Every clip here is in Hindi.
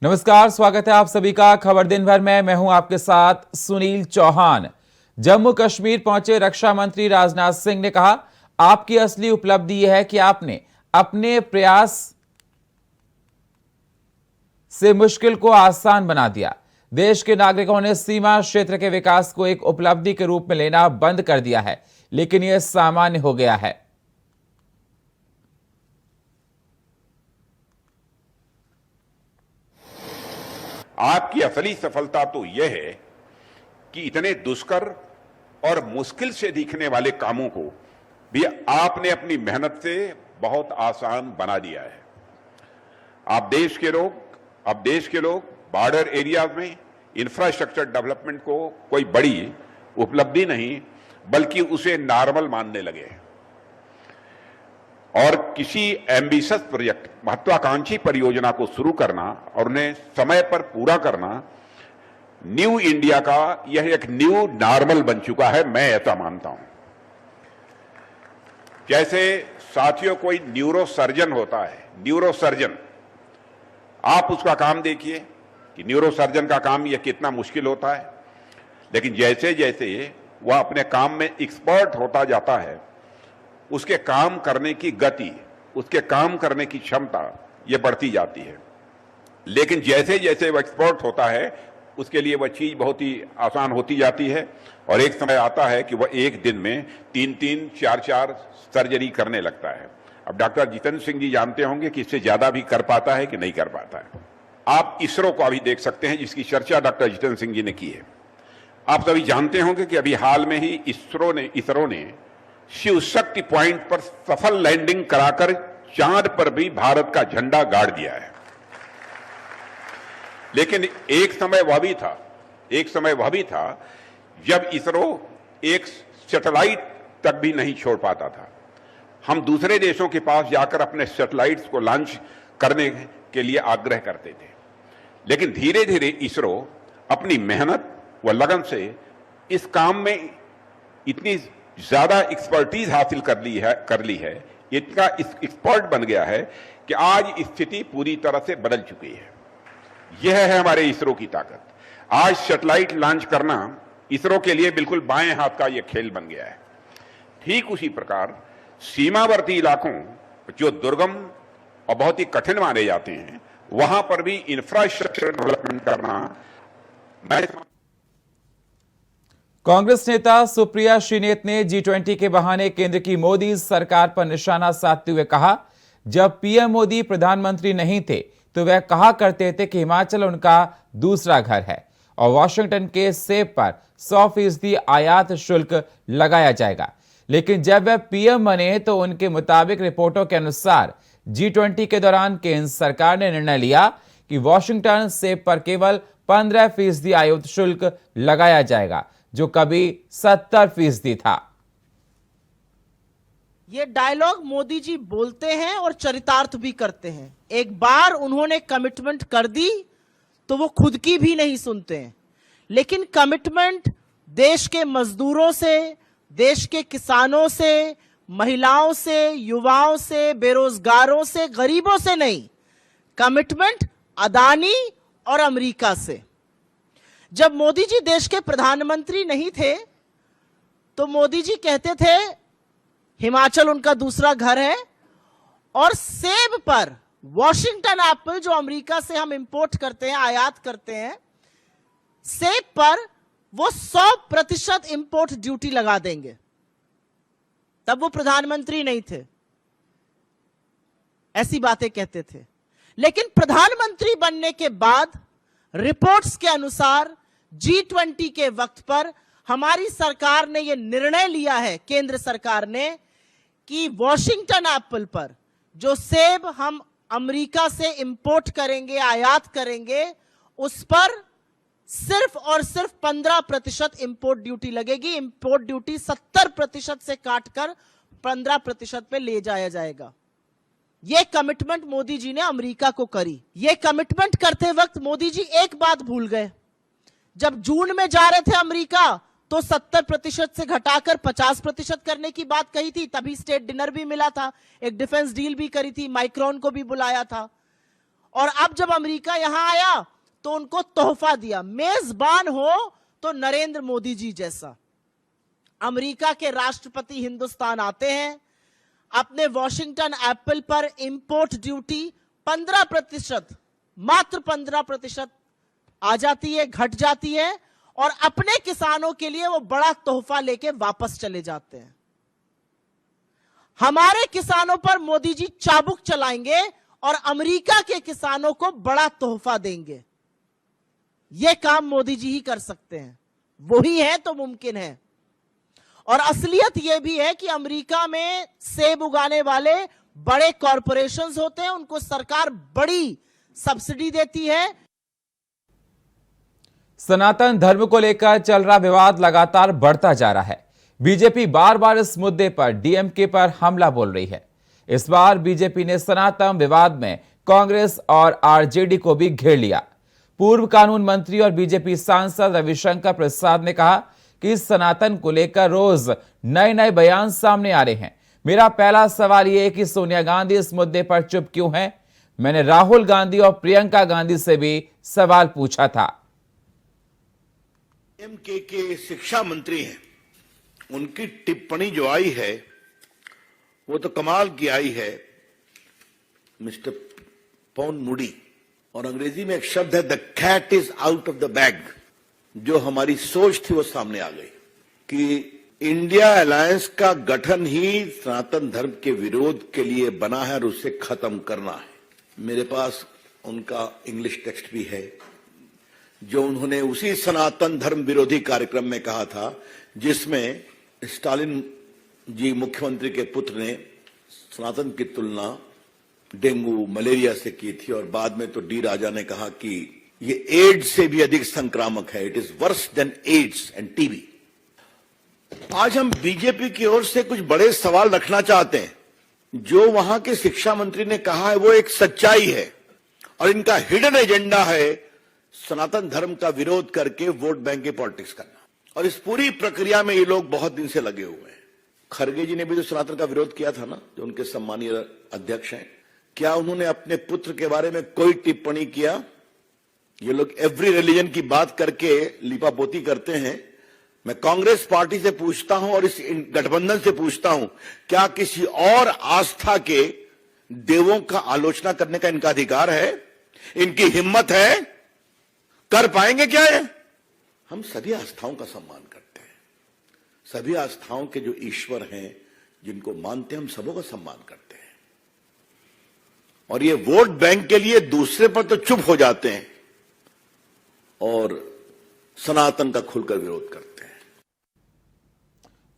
नमस्कार, स्वागत है आप सभी का खबर दिन भर में। मैं हूं आपके साथ सुनील चौहान। जम्मू कश्मीर पहुंचे रक्षा मंत्री राजनाथ सिंह ने कहा, आपकी असली उपलब्धि यह है कि आपने अपने प्रयास से मुश्किल को आसान बना दिया। देश के नागरिकों ने सीमा क्षेत्र के विकास को एक उपलब्धि के रूप में लेना बंद कर दिया है, लेकिन यह सामान्य हो गया है। आपकी असली सफलता तो यह है कि इतने दुष्कर और मुश्किल से दिखने वाले कामों को भी आपने अपनी मेहनत से बहुत आसान बना दिया है। अब देश के लोग बॉर्डर एरियाज में इंफ्रास्ट्रक्चर डेवलपमेंट को कोई बड़ी उपलब्धि नहीं बल्कि उसे नॉर्मल मानने लगे हैं और किसी एम्बिशियस प्रोजेक्ट, महत्वाकांक्षी परियोजना को शुरू करना और उन्हें समय पर पूरा करना न्यू इंडिया का यह एक न्यू नॉर्मल बन चुका है। मैं ऐसा मानता हूं। जैसे साथियों, कोई न्यूरोसर्जन होता है, न्यूरोसर्जन, आप उसका काम देखिए कि न्यूरोसर्जन का काम यह कितना मुश्किल होता है, लेकिन जैसे जैसे वह अपने काम में एक्सपर्ट होता जाता है, उसके काम करने की गति, उसके काम करने की क्षमता यह बढ़ती जाती है। लेकिन जैसे जैसे वह एक्सपर्ट होता है, उसके लिए वह चीज बहुत ही आसान होती जाती है और एक समय आता है कि वह एक दिन में 3-3, 4-4 सर्जरी करने लगता है। अब डॉक्टर जितेंद्र सिंह जी जानते होंगे कि इससे ज्यादा भी कर पाता है कि नहीं कर पाता है। आप इसरो को अभी देख सकते हैं, जिसकी चर्चा डॉक्टर जितेंद्र सिंह जी ने की है। आप सभी जानते होंगे कि अभी हाल में ही इसरो ने शिव शक्ति पॉइंट पर सफल लैंडिंग कराकर चांद पर भी भारत का झंडा गाड़ दिया है। लेकिन एक समय वह भी था जब इसरो एक सैटेलाइट तक भी नहीं छोड़ पाता था। हम दूसरे देशों के पास जाकर अपने सैटेलाइट्स को लॉन्च करने के लिए आग्रह करते थे, लेकिन धीरे धीरे इसरो अपनी मेहनत व लगन से इस काम में इतनी ज्यादा एक्सपर्टीज हासिल कर ली है, इतना एक्सपर्ट बन गया है कि आज स्थिति पूरी तरह से बदल चुकी है। यह है हमारे इसरो की ताकत। आज सैटेलाइट लॉन्च करना इसरो के लिए बिल्कुल बाएं हाथ का यह खेल बन गया है। ठीक उसी प्रकार सीमावर्ती इलाकों जो दुर्गम और बहुत ही कठिन माने जाते हैं, वहां पर भी इंफ्रास्ट्रक्चर डेवलपमेंट करना। कांग्रेस नेता सुप्रिया श्रीनेत ने G20 के बहाने केंद्र की मोदी सरकार पर निशाना साधते हुए कहा, जब पीएम मोदी प्रधानमंत्री नहीं थे तो वह कहा करते थे कि हिमाचल उनका दूसरा घर है और वॉशिंगटन के सेब पर 100% आयात शुल्क लगाया जाएगा। लेकिन जब वह पीएम बने तो उनके मुताबिक रिपोर्टों के अनुसार G20 के दौरान केंद्र सरकार ने निर्णय लिया कि वॉशिंगटन सेब पर केवल 15% आयात शुल्क लगाया जाएगा, जो कभी 70% था। ये डायलॉग मोदी जी बोलते हैं और चरितार्थ भी करते हैं। एक बार उन्होंने कमिटमेंट कर दी तो वो खुद की भी नहीं सुनते हैं, लेकिन कमिटमेंट देश के मजदूरों से, देश के किसानों से, महिलाओं से, युवाओं से, बेरोजगारों से, गरीबों से नहीं, कमिटमेंट अदानी और अमेरिका से। जब मोदी जी देश के प्रधानमंत्री नहीं थे तो मोदी जी कहते थे हिमाचल उनका दूसरा घर है और सेब पर, वॉशिंगटन एप्पल जो अमेरिका से हम इंपोर्ट करते हैं, आयात करते हैं, सेब पर वो 100% इंपोर्ट ड्यूटी लगा देंगे। तब वो प्रधानमंत्री नहीं थे, ऐसी बातें कहते थे। लेकिन प्रधानमंत्री बनने के बाद रिपोर्ट्स के अनुसार G20 के वक्त पर हमारी सरकार ने यह निर्णय लिया है, केंद्र सरकार ने, कि वॉशिंगटन एप्पल पर जो सेब हम अमेरिका से इंपोर्ट करेंगे, आयात करेंगे, उस पर सिर्फ और सिर्फ 15% इंपोर्ट ड्यूटी लगेगी। इंपोर्ट ड्यूटी 70% से काटकर 15% पे ले जाया जाएगा। यह कमिटमेंट मोदी जी ने अमेरिका को करी। यह कमिटमेंट करते वक्त मोदी जी एक बात भूल गए। जब जून में जा रहे थे अमेरिका तो 70% से घटाकर 50% करने की बात कही थी। तभी स्टेट डिनर भी मिला था, एक डिफेंस डील भी करी थी, माइक्रोन को भी बुलाया था। और अब जब अमेरिका यहां आया तो उनको तोहफा दिया। मेजबान हो तो नरेंद्र मोदी जी जैसा। अमेरिका के राष्ट्रपति हिंदुस्तान आते हैं, अपने वॉशिंगटन एप्पल पर इंपोर्ट ड्यूटी 15%, मात्र 15% आ जाती है, घट जाती है, और अपने किसानों के लिए वो बड़ा तोहफा लेके वापस चले जाते हैं। हमारे किसानों पर मोदी जी चाबुक चलाएंगे और अमेरिका के किसानों को बड़ा तोहफा देंगे। यह काम मोदी जी ही कर सकते हैं, वही है तो मुमकिन है। और असलियत यह भी है कि अमेरिका में सेब उगाने वाले बड़े कॉरपोरेशंस होते हैं, उनको सरकार बड़ी सब्सिडी देती है। सनातन धर्म को लेकर चल रहा विवाद लगातार बढ़ता जा रहा है। बीजेपी बार बार इस मुद्दे पर डीएमके पर हमला बोल रही है। इस बार बीजेपी ने सनातन विवाद में कांग्रेस और आरजेडी को भी घेर लिया। पूर्व कानून मंत्री और बीजेपी सांसद रविशंकर प्रसाद ने कहा कि सनातन को लेकर रोज नए नए बयान सामने आ रहे हैं। मेरा पहला सवाल यह है कि सोनिया गांधी इस मुद्दे पर चुप क्यों है? मैंने राहुल गांधी और प्रियंका गांधी से भी सवाल पूछा था। डीएमके के शिक्षा मंत्री हैं, उनकी टिप्पणी जो आई है वो तो कमाल की आई है। मिस्टर पॉन मूडी, और अंग्रेजी में एक शब्द है the cat is out of the bag. जो हमारी सोच थी वो सामने आ गई कि इंडिया अलायंस का गठन ही सनातन धर्म के विरोध के लिए बना है और उसे खत्म करना है। मेरे पास उनका इंग्लिश टेक्स्ट भी है जो उन्होंने उसी सनातन धर्म विरोधी कार्यक्रम में कहा था जिसमें स्टालिन जी मुख्यमंत्री के पुत्र ने सनातन की तुलना डेंगू मलेरिया से की थी, और बाद में तो डी राजा ने कहा कि ये एड्स से भी अधिक संक्रामक है, it is worse than AIDS and TB. आज हम बीजेपी की ओर से कुछ बड़े सवाल रखना चाहते हैं। जो वहां के शिक्षा मंत्री ने कहा है वो एक सच्चाई है, और इनका हिडन एजेंडा है सनातन धर्म का विरोध करके वोट बैंक की पॉलिटिक्स करना। और इस पूरी प्रक्रिया में ये लोग बहुत दिन से लगे हुए हैं। खरगे जी ने भी तो सनातन का विरोध किया था ना, जो उनके सम्मानीय अध्यक्ष हैं। क्या उन्होंने अपने पुत्र के बारे में कोई टिप्पणी किया? ये लोग एवरी रिलीजन की बात करके लिपापोती करते हैं। मैं कांग्रेस पार्टी से पूछता हूं और इस गठबंधन से पूछता हूं, क्या किसी और आस्था के देवों का आलोचना करने का इनका अधिकार है? इनकी हिम्मत है? कर पाएंगे क्या ये? हम सभी आस्थाओं का सम्मान करते हैं। सभी आस्थाओं के जो ईश्वर हैं, जिनको मानते हैं, हम सबों का सम्मान करते हैं। और ये वोट बैंक के लिए दूसरे पर तो चुप हो जाते हैं और सनातन का खुलकर विरोध करते हैं।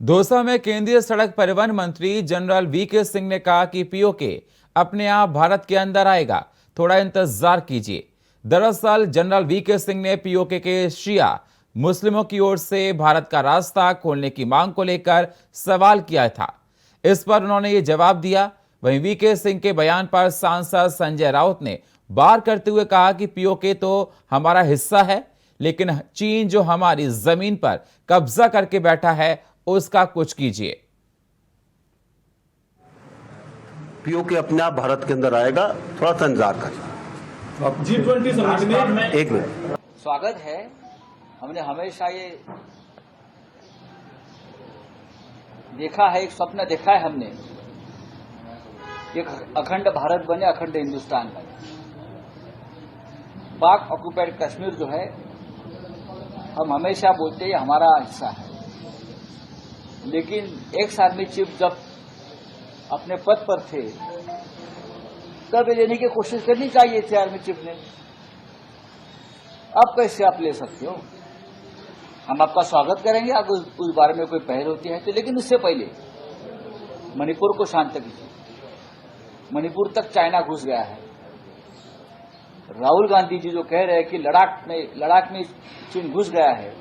दौसा में केंद्रीय सड़क परिवहन मंत्री जनरल वीके सिंह ने कहा कि पीओके अपने आप भारत के अंदर आएगा, थोड़ा इंतजार कीजिए। दरअसल जनरल वीके सिंह ने पीओके के शिया मुस्लिमों की ओर से भारत का रास्ता खोलने की मांग को लेकर सवाल किया था। इस पर उन्होंने ये जवाब दिया। वहीं वीके सिंह के बयान पर सांसद संजय राउत ने वार करते हुए कहा कि पीओके तो हमारा हिस्सा है, लेकिन चीन जो हमारी जमीन पर कब्जा करके बैठा है उसका कुछ कीजिए। पीओके अपने आप भारत के अंदर आएगा, थोड़ा सा इंतजार करें। G20 समिट में एक मिनट स्वागत है। हमने हमेशा ये देखा है, एक स्वप्न देखा है हमने, एक अखंड भारत बने, अखंड हिंदुस्तान बने। पाक ऑक्युपाइड कश्मीर जो है, हम हमेशा बोलते हैं हमारा हिस्सा है, लेकिन एक्स आर्मी चीफ जब अपने पद पर थे तब लेने की कोशिश करनी चाहिए थी आर्मी चीफ ने। अब कैसे आप ले सकते हो? हम आपका स्वागत करेंगे अगर उस बारे में कोई पहल होती है तो, लेकिन उससे पहले मणिपुर को शांत कीजिए। मणिपुर तक चाइना घुस गया है। राहुल गांधी जी जो कह रहे हैं कि लद्दाख में चीन घुस गया है,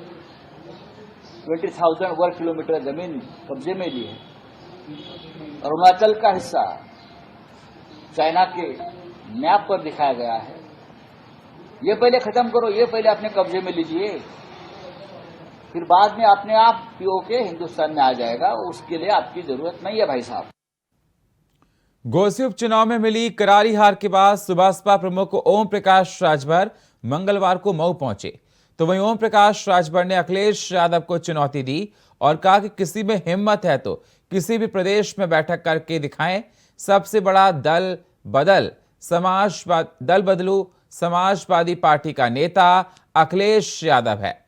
20,000 वर्ग किलोमीटर जमीन कब्जे में ली है, अरुणाचल का हिस्सा चाइना के मैप पर दिखाया गया है। ये पहले खत्म करो, ये पहले अपने कब्जे में लीजिए, फिर बाद में अपने आप पीओके हिंदुस्तान में आ जाएगा। उसके लिए आपकी जरूरत नहीं है भाई साहब। घोसी उपचुनाव में मिली करारी हार के बाद सुबसपा प्रमुख ओम प्रकाश राजभर मंगलवार को मऊ पहुंचे, तो वहीं ओम प्रकाश राजभर ने अखिलेश यादव को चुनौती दी और कहा कि किसी में हिम्मत है तो किसी भी प्रदेश में बैठक करके दिखाएं। सबसे बड़ा दल बदलू समाजवादी पार्टी का नेता अखिलेश यादव है।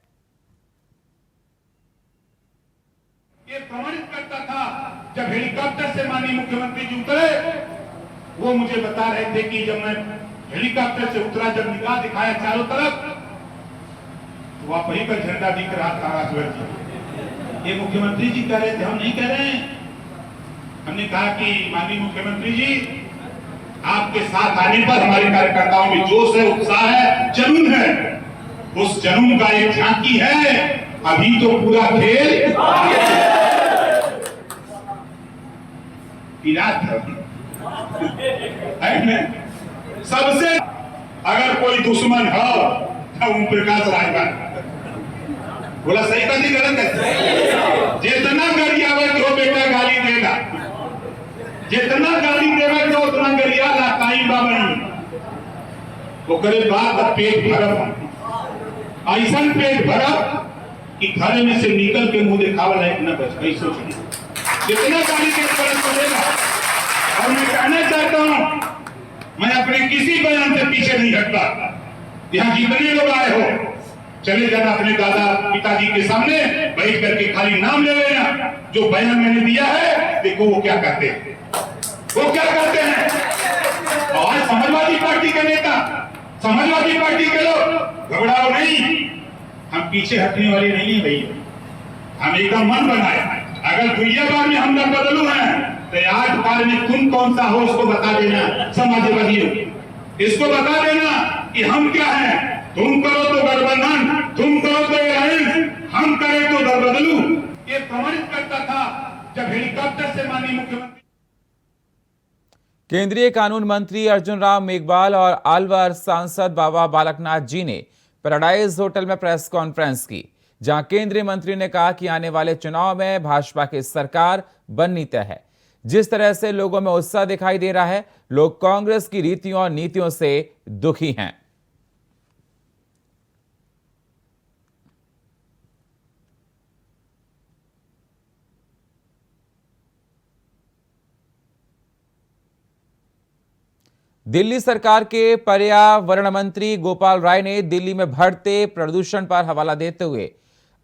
ये प्रमाणित करता था जब हेलीकॉप्टर से माननीय मुख्यमंत्री जी उतरे, वो मुझे बता रहे थे कि जब मैं हेलीकॉप्टर से उतरा, जब निगाह दिखाया चारों तरफ, तो वहां वहीं पर झंडा दिख रहा था राजभर जी। ये मुख्यमंत्री जी कह रहे थे, हम नहीं कह रहे हैं। हमने कहा कि माननीय मुख्यमंत्री जी, आपके साथ आने पर हमारे कार्यकर्ताओं में जोश है, उत्साह है, जुनून है। उस जुनून का एक झांकी है। अभी तो पूरा खेल सबसे अगर कोई दुश्मन हो तो ओम प्रकाश राजभर। बोला सही बात नहीं, गलत है? जितना गरियावत हो बेटा गाली देगा, जितना गाली देगा तो उतना गरिया लाताई बाबा वो करे बात पेट भरब, ऐसा पेट भरब कि घर में से निकल के मुंह दिखावा लायक न बच गई। सोचिए जितना गाली के पड़ेगा। और मैं कहना चाहता हूं, मैं अपने किसी बयान से पीछे नहीं हटता। यहाँ जितने लोग आए हो, चले जाना अपने दादा पिताजी के सामने बैठ करके खाली नाम ले लेना। जो बयान मैंने दिया है, देखो वो क्या करते हैं, वो क्या करते हैं। और समाजवादी पार्टी के नेता, समाजवादी पार्टी के लोग घबराओ नहीं, हम पीछे हटने वाले नहीं है भैया। हम एकदम मन बनाए, अगर दुनिया बार में हम न बदलू हैं तो 8 बार में तुम कौन सा हो उसको बता देना। समाजवादियों इसको बता देना कि हम क्या हैं। तुम करो तो गठबंधन, तुम करो तो अलायंस, हम करें तो दल बदलू। ये प्रमाणित करता था जब हेलीकॉप्टर से माननीय मुख्यमंत्री। केंद्रीय कानून मंत्री अर्जुन राम मेघवाल और अलवर सांसद बाबा बालकनाथ जी ने पैराडाइज होटल में प्रेस कॉन्फ्रेंस की, जहां केंद्रीय मंत्री ने कहा कि आने वाले चुनाव में भाजपा की सरकार बननी तय है। जिस तरह से लोगों में उत्साह दिखाई दे रहा है, लोग कांग्रेस की रीतियों और नीतियों से दुखी हैं। दिल्ली सरकार के पर्यावरण मंत्री गोपाल राय ने दिल्ली में बढ़ते प्रदूषण पर हवाला देते हुए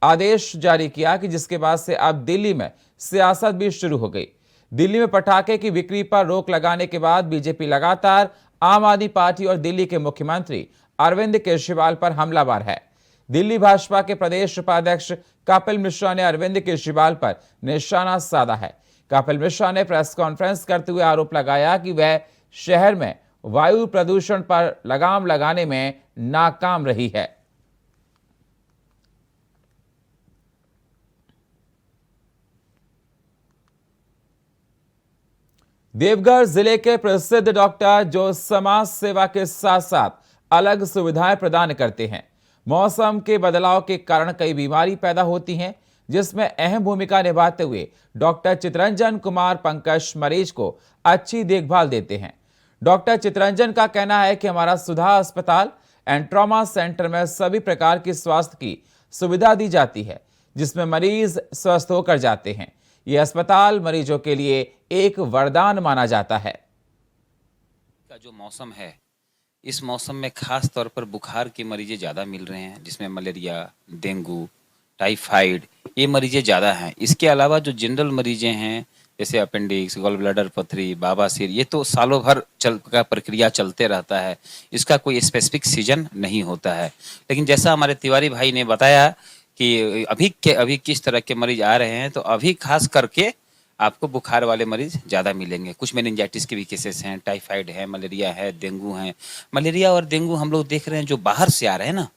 आदेश जारी किया कि जिसके बाद से अब दिल्ली में सियासत भी शुरू हो गई। दिल्ली में पटाखे की बिक्री पर रोक लगाने के बाद बीजेपी लगातार आम आदमी पार्टी और दिल्ली के मुख्यमंत्री अरविंद केजरीवाल पर हमलावर है। दिल्ली भाजपा के प्रदेश उपाध्यक्ष कपिल मिश्रा ने अरविंद केजरीवाल पर निशाना साधा है। कपिल मिश्रा ने प्रेस कॉन्फ्रेंस करते हुए आरोप लगाया कि वह शहर में वायु प्रदूषण पर लगाम लगाने में नाकाम रही है। देवघर जिले के प्रसिद्ध डॉक्टर जो समाज सेवा के साथ साथ अलग सुविधाएं प्रदान करते हैं। मौसम के बदलाव के कारण कई बीमारी पैदा होती हैं, जिसमें अहम भूमिका निभाते हुए डॉक्टर चितरंजन कुमार पंकज मरीज को अच्छी देखभाल देते हैं। डॉक्टर चितरंजन का कहना है कि हमारा सुधा अस्पताल एंड ट्रॉमा सेंटर में सभी प्रकार की स्वास्थ्य की सुविधा दी जाती है, जिसमें मरीज स्वस्थ होकर जाते हैं। यह अस्पताल मरीजों के लिए एक वरदान माना जाता है। का जो मौसम है, इस मौसम में खास तौर पर बुखार के मरीजें ज़्यादा मिल रहे हैं, जिसमें मलेरिया, डेंगू, टाइफाइड ये मरीजें ज़्यादा हैं। इसके अलावा जो जनरल मरीजें हैं, जैसे अपेंडिक्स, गॉल ब्लैडर पथरी, बाबासीर, ये तो सालों भर का प्रक्रिया चलते रहता है। इसका कोई स्पेसिफिक सीजन नहीं होता है। लेकिन जैसा हमारे तिवारी भाई ने बताया कि अभी किस तरह के मरीज आ रहे हैं, तो अभी खास करके आपको बुखार वाले मरीज ज़्यादा मिलेंगे। कुछ मेनिंजाइटिस के भी केसेस हैं, टाइफाइड है, मलेरिया है, डेंगू है। मलेरिया और डेंगू हम लोग देख रहे हैं जो बाहर से आ रहे हैं ना,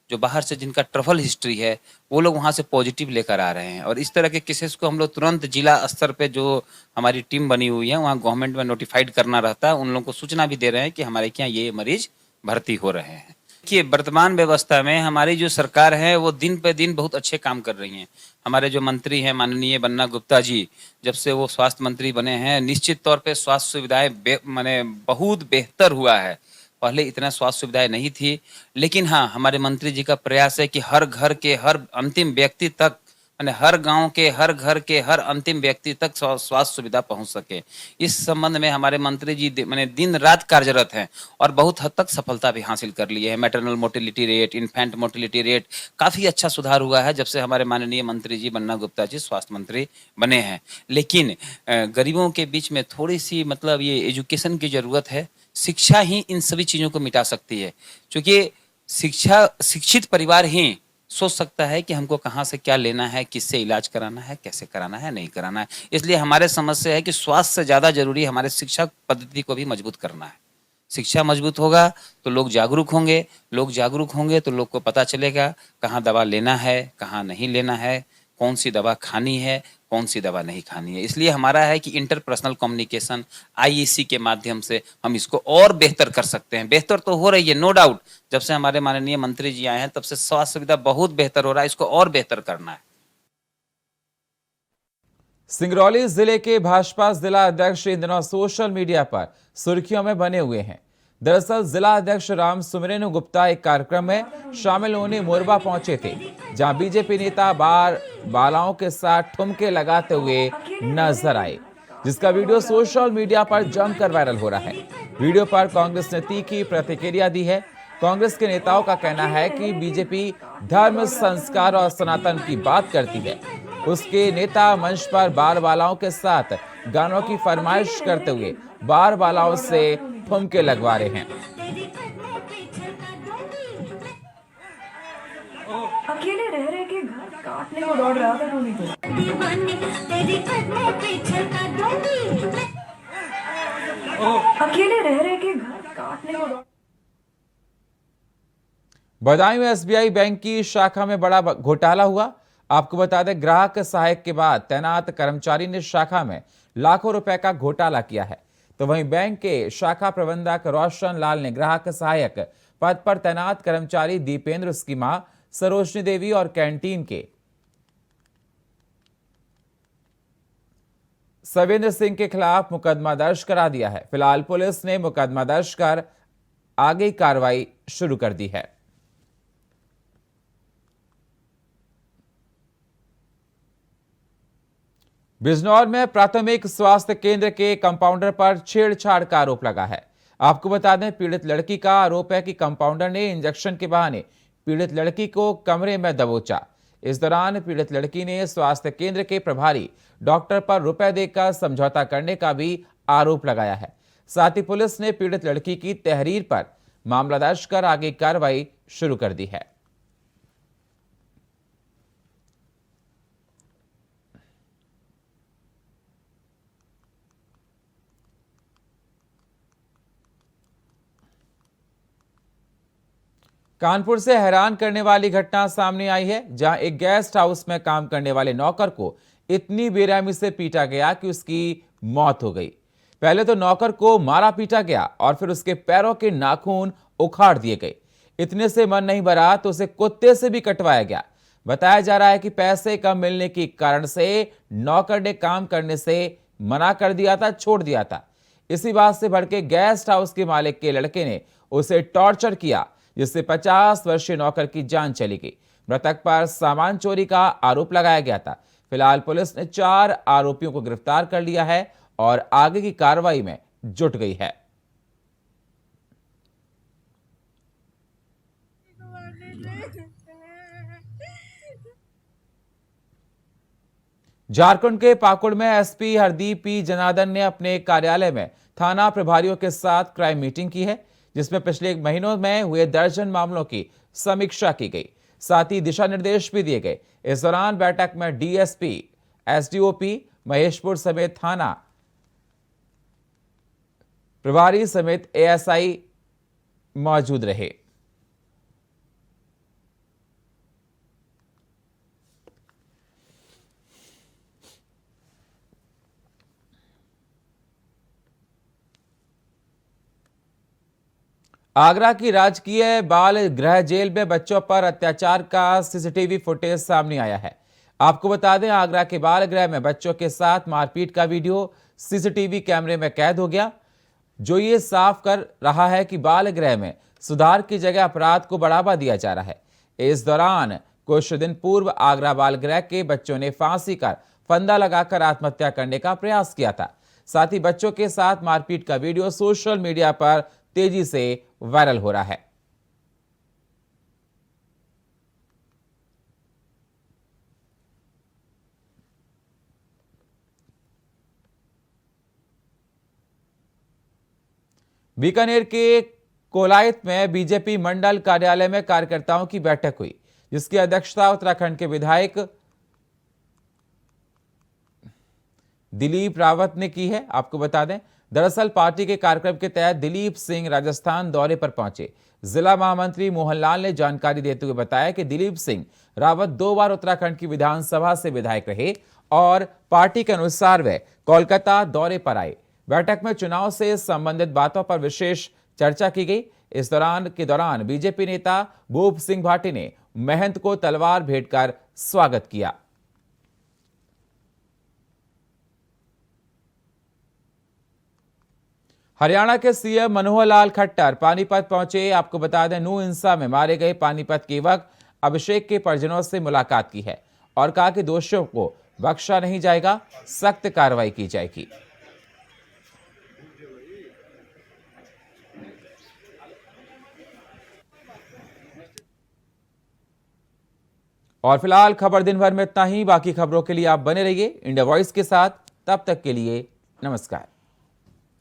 जो बाहर से जिनका ट्रैवल हिस्ट्री है, वो लोग वहाँ से पॉजिटिव लेकर आ रहे हैं। और इस तरह के केसेस को हम लोग तुरंत जिला स्तर पे जो हमारी टीम बनी हुई है, वहाँ गवर्नमेंट में नोटिफाइड करना रहता है। उन लोगों को सूचना भी दे रहे हैं कि हमारे यहाँ ये मरीज भर्ती हो रहे हैं। कि वर्तमान व्यवस्था में हमारी जो सरकार है वो दिन पे दिन बहुत अच्छे काम कर रही हैं। हमारे जो मंत्री हैं माननीय बन्ना गुप्ता जी, जब से वो स्वास्थ्य मंत्री बने हैं, निश्चित तौर पे स्वास्थ्य सुविधाएं माने बहुत बेहतर हुआ है। पहले इतना स्वास्थ्य सुविधाएं नहीं थी, लेकिन हाँ, हमारे मंत्री जी का प्रयास है कि हर घर के हर अंतिम व्यक्ति तक, माने हर गांव के हर घर के हर अंतिम व्यक्ति तक स्वास्थ्य सुविधा पहुंच सके। इस संबंध में हमारे मंत्री जी माने दिन रात कार्यरत हैं और बहुत हद तक सफलता भी हासिल कर ली है। Maternal mortality rate, infant mortality rate काफी अच्छा सुधार हुआ है जब से हमारे माननीय मंत्री जी बन्ना गुप्ता जी स्वास्थ्य मंत्री बने हैं। लेकिन गरीबों के बीच में थोड़ी सी मतलब ये एजुकेशन की जरूरत है। शिक्षा ही इन सभी चीजों को मिटा सकती है, क्योंकि शिक्षित परिवार ही सोच सकता है कि हमको कहाँ से क्या लेना है, किससे इलाज कराना है, कैसे कराना है, नहीं कराना है। इसलिए हमारे समझ से है कि स्वास्थ्य से ज्यादा जरूरी हमारे शिक्षा पद्धति को भी मजबूत करना है। शिक्षा मजबूत होगा तो लोग जागरूक होंगे, लोग जागरूक होंगे तो लोग को पता चलेगा कहाँ दवा लेना है, कहाँ नहीं लेना है, कौन सी दवा खानी है, कौन सी दवा नहीं खानी है। इसलिए हमारा है कि इंटरपर्सनल कम्युनिकेशन आईईसी के माध्यम से हम इसको और बेहतर कर सकते हैं। बेहतर तो हो रही है, नो डाउट। जब से हमारे माननीय मंत्री जी आए हैं तब से स्वास्थ्य सुविधा बहुत बेहतर हो रहा है, इसको और बेहतर करना है। सिंगरौली जिले के भाजपा जिला अध्यक्ष इन दिनों सोशल मीडिया पर सुर्खियों में बने हुए हैं। दरअसल जिला अध्यक्ष राम सुमरेनु गुप्ता एक कार्यक्रम में शामिल होने मोरबा पहुंचे थे, जहां बीजेपी नेता बालाओं के साथ ठुमके लगाते हुए नजर आए, जिसका वीडियो सोशल मीडिया पर जमकर वायरल हो रहा है। वीडियो पर कांग्रेस ने तीखी प्रतिक्रिया दी है। कांग्रेस के नेताओं का कहना है कि बीजेपी धर्म, संस्कार और सनातन की बात करती है। उसके नेता मंच पर बारबालाओं के साथ गानों की फरमाइश करते हुए बारबालाओं से ठुमके लगवा रहे हैं। अकेले रह रहे के घर काटने को दौड़ रहा था टोनी को। अकेले रह रहे के घर काटने को दौड़। बदायूं में एसबीआई बैंक की शाखा में बड़ा घोटाला हुआ। आपको बता दें, ग्राहक सहायक के बाद तैनात कर्मचारी ने शाखा में लाखों रुपए का घोटाला किया है। तो वहीं बैंक के शाखा प्रबंधक रोशन लाल ने ग्राहक सहायक पद पर तैनात कर्मचारी दीपेंद्र, उसकी मां सरोजनी देवी और कैंटीन के सवेंद्र सिंह के खिलाफ मुकदमा दर्ज करा दिया है। फिलहाल पुलिस ने मुकदमा दर्ज कर आगे कार्रवाई शुरू कर दी है। बिजनौर में प्राथमिक स्वास्थ्य केंद्र के कंपाउंडर पर छेड़छाड़ का आरोप लगा है। आपको बता दें, पीड़ित लड़की का आरोप है कि कंपाउंडर ने इंजेक्शन के बहाने पीड़ित लड़की को कमरे में दबोचा। इस दौरान पीड़ित लड़की ने स्वास्थ्य केंद्र के प्रभारी डॉक्टर पर रुपए देकर समझौता करने का भी आरोप लगाया है। साथ ही पुलिस ने पीड़ित लड़की की तहरीर पर मामला दर्ज कर आगे कार्रवाई शुरू कर दी है। कानपुर से हैरान करने वाली घटना सामने आई है, जहां एक गेस्ट हाउस में काम करने वाले नौकर को इतनी बेरहमी से पीटा गया कि उसकी मौत हो गई। पहले तो नौकर को मारा पीटा गया और फिर उसके पैरों के नाखून उखाड़ दिए गए। इतने से मन नहीं भरा तो उसे कुत्ते से भी कटवाया गया। बताया जा रहा है कि पैसे कम मिलने के कारण से नौकर ने काम करने से मना कर दिया था, छोड़ दिया था। इसी बात से भड़के गेस्ट हाउस के मालिक के लड़के ने उसे टॉर्चर किया, जिससे 50 वर्षीय नौकर की जान चली गई। मृतक पर सामान चोरी का आरोप लगाया गया था। फिलहाल पुलिस ने 4 आरोपियों को गिरफ्तार कर लिया है और आगे की कार्रवाई में जुट गई है। झारखंड के पाकुड़ में एसपी हरदीप पी जनार्दन ने अपने कार्यालय में थाना प्रभारियों के साथ क्राइम मीटिंग की है, जिसमें पिछले 1 महीनों में हुए दर्जन मामलों की समीक्षा की गई। साथ ही दिशा निर्देश भी दिए गए। इस दौरान बैठक में डीएसपी, एसडीओपी महेशपुर समेत थाना प्रभारी समेत एएसआई मौजूद रहे। आगरा की राजकीय बाल गृह जेल में बच्चों पर अत्याचार का सीसीटीवी फुटेज सामने आया है। आपको बता दें, आगरा के बाल गृह में बच्चों के साथ मारपीट का वीडियो सीसीटीवी कैमरे में कैद हो गया, जो ये साफ कर रहा है कि बाल गृह में सुधार की जगह अपराध को बढ़ावा दिया जा रहा है। इस दौरान कुछ दिन पूर्व आगरा बाल गृह के बच्चों ने फांसी कर फंदा लगाकर आत्महत्या करने का प्रयास किया था। साथ ही बच्चों के साथ मारपीट का वीडियो सोशल मीडिया पर तेजी से वायरल हो रहा है। बीकानेर के कोलायत में बीजेपी मंडल कार्यालय में कार्यकर्ताओं की बैठक हुई, जिसकी अध्यक्षता उत्तराखंड के विधायक दिलीप रावत ने की है। आपको बता दें, दरअसल पार्टी के कार्यक्रम के तहत दिलीप सिंह राजस्थान दौरे पर पहुंचे। जिला महामंत्री मोहनलाल ने जानकारी देते हुए बताया कि दिलीप सिंह रावत 2 बार उत्तराखंड की विधानसभा से विधायक रहे और पार्टी के अनुसार वे कोलकाता दौरे पर आए। बैठक में चुनाव से संबंधित बातों पर विशेष चर्चा की गई। इस दौरान बीजेपी नेता भूप सिंह भाटी ने महंत को तलवार भेंट कर स्वागत किया। हरियाणा के सीएम मनोहर लाल खट्टर पानीपत पहुंचे। आपको बता दें, नू हिंसा में मारे गए पानीपत के युवक अभिषेक के परिजनों से मुलाकात की है और कहा कि दोषियों को बख्शा नहीं जाएगा, सख्त कार्रवाई की जाएगी। और फिलहाल खबर दिन भर में इतना ही। बाकी खबरों के लिए आप बने रहिए इंडिया वॉइस के साथ। तब तक के लिए नमस्कार।